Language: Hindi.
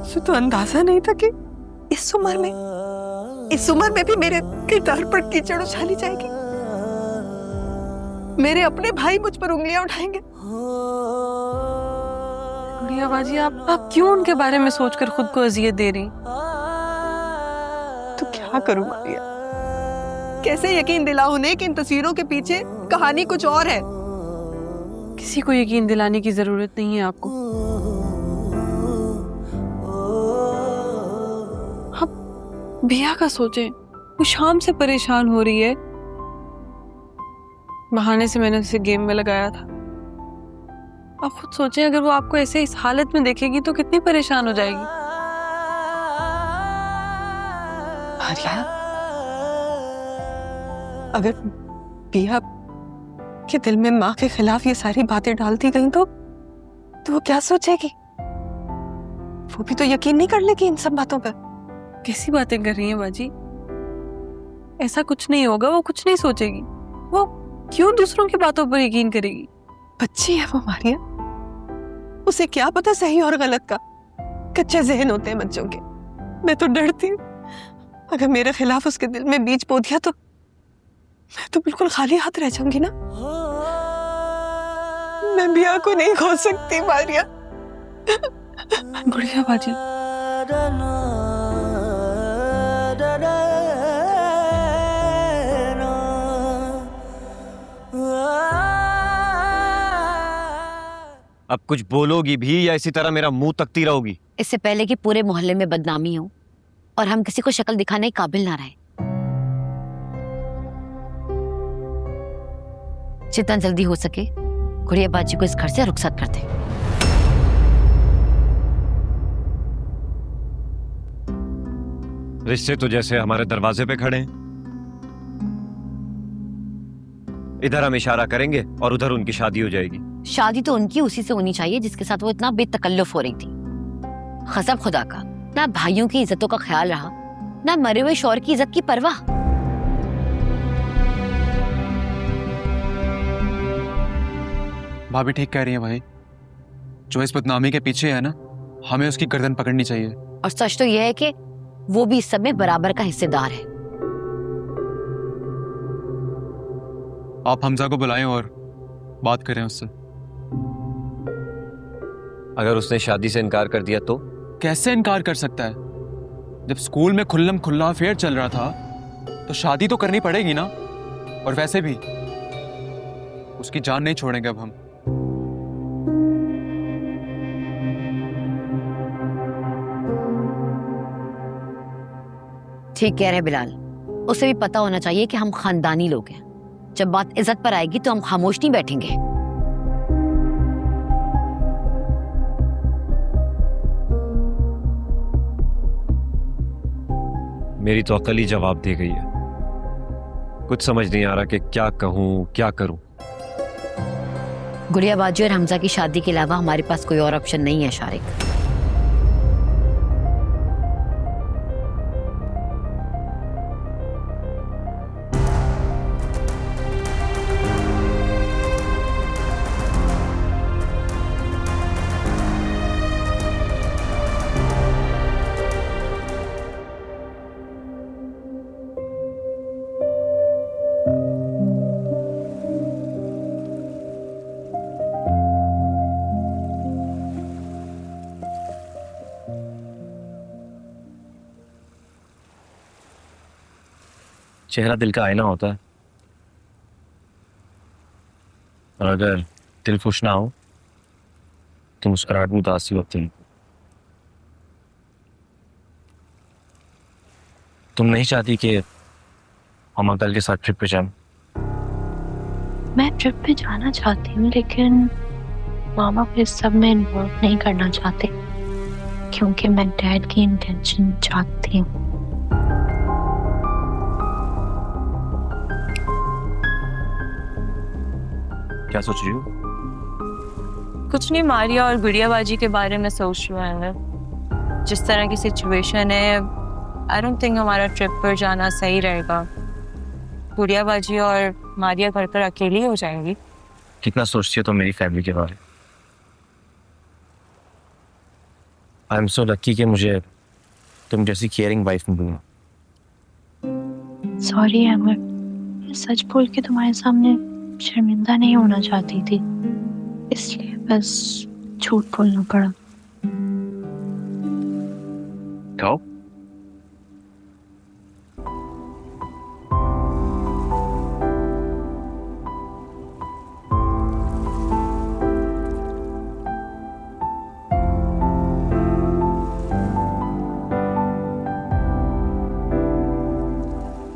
मुझे तो अंदाजा नहीं था कि इस उम्र में भी मेरे किरदार पर कीचड़ उछाली जाएगी। मेरे अपने भाई मुझ पर उंगलियां उठाएंगे। गुड़िया बाजी, आप क्यों उनके बारे में सोचकर खुद को अजियत दे रही? तो क्या करूं मारिया, कैसे यकीन दिलाऊं उन्हें कि इन तस्वीरों के पीछे कहानी कुछ और है। किसी को यकीन दिलाने की जरूरत नहीं है आपको। आप बिया का सोचें, वो शाम से परेशान हो रही है। बहाने से मैंने उसे गेम में लगाया था। आप खुद सोचें, अगर वो आपको ऐसे इस हालत में देखेगी तो कितनी परेशान हो जाएगी। मारिया, अगर बिया के दिल में माँ के खिलाफ ये सारी बातें डालती गई तो वो क्या सोचेगी? वो भी तो यकीन नहीं कर लेगी इन सब बातों पर। कैसी बातें कर रही हैं बाजी? ऐसा कुछ नहीं होगा, वो कुछ नहीं सोचेगी। वो क्यों दूसरों की बातों पर यकीन करेगी? बच्ची है वो मारिया, उसे क्या पता सही और गलत का। कच्चे जहन होते हैं बच्चों के। मैं तो डरती हूँ अगर मेरे खिलाफ उसके दिल में बीज बो दिया तो मैं तो बिल्कुल खाली हाथ रह जाऊंगी ना। मैं बिया को नहीं खो सकती मारिया। गुड़िया बाजी, अब कुछ बोलोगी भी या इसी तरह मेरा मुंह तकती रहोगी? इससे पहले कि पूरे मोहल्ले में बदनामी हो और हम किसी को शक्ल दिखाने के काबिल ना रहे, जितना जल्दी हो सके गुड़िया बाजी को इस घर से रुखसत कर दे। रिश्ते तो जैसे हमारे दरवाजे पे खड़े हैं। इधर हम इशारा करेंगे और उधर उनकी शादी हो जाएगी। शादी तो उनकी उसी से होनी चाहिए जिसके साथ वो इतना बेतकल्लुफ हो रही थी। कसम खुदा का, ना भाइयों की इज्जतों का ख्याल रहा, ना मरे हुए शौहर की इज्जत की परवाह। भाभी ठीक कह रही है भाई। जो इस बदनामी के पीछे है ना, हमें उसकी गर्दन पकड़नी चाहिए। और सच तो यह है कि वो भी इस सब में बराबर का हिस्सेदार है। आप हमजा को बुलाएं और बात करें उससे। अगर उसने शादी से इनकार कर दिया तो? कैसे इनकार कर सकता है? जब स्कूल में खुल्लम खुल्ला अफेयर चल रहा था तो शादी तो करनी पड़ेगी ना। और वैसे भी उसकी जान नहीं छोड़ेंगे अब हम। ठीक कह रहे बिलाल, उसे भी पता होना चाहिए कि हम खानदानी लोग हैं। जब बात इज्जत पर आएगी तो हम खामोश नहीं बैठेंगे। मेरी तो अकल ही जवाब दे गई है। कुछ समझ नहीं आ रहा कि क्या कहूं क्या करूं। गुड़िया बाजी और हमजा की शादी के अलावा हमारे पास कोई और ऑप्शन नहीं है शारिक। चेहरा दिल का आईना होता है, और अगर दिल खुश ना हो तो मुस्कुराहट भी उदासी होती है। तुम नहीं चाहती कि हम अंकल के साथ ट्रिप पे जाएं? मैं ट्रिप पे जाना चाहती हूँ लेकिन मामा को इस सब में इन्वॉल्व नहीं करना चाहते, क्योंकि मैं डैड की इंटेंशन जानती हूँ। क्या सोच रही हो? कुछ नहीं, मारिया और गुड़िया बाजी के बारे में सोच रहा है। जिस तरह की सिचुएशन है, आई डोंट थिंक हमारा ट्रिप पर जाना सही रहेगा। गुड़िया बाजी और मारिया घर पर अकेली हो जाएंगी। कितना सोचती हो तो मेरी फैमिली के बारे में? आई एम सो लकी कि मुझे तुम जैसी केयरिंग वाइफ मिली। सॉरी अमर, मैं सच बोल के तुम्हारे सामने शर्मिंदा नहीं होना चाहती थी, इसलिए बस झूठ बोलना पड़ा।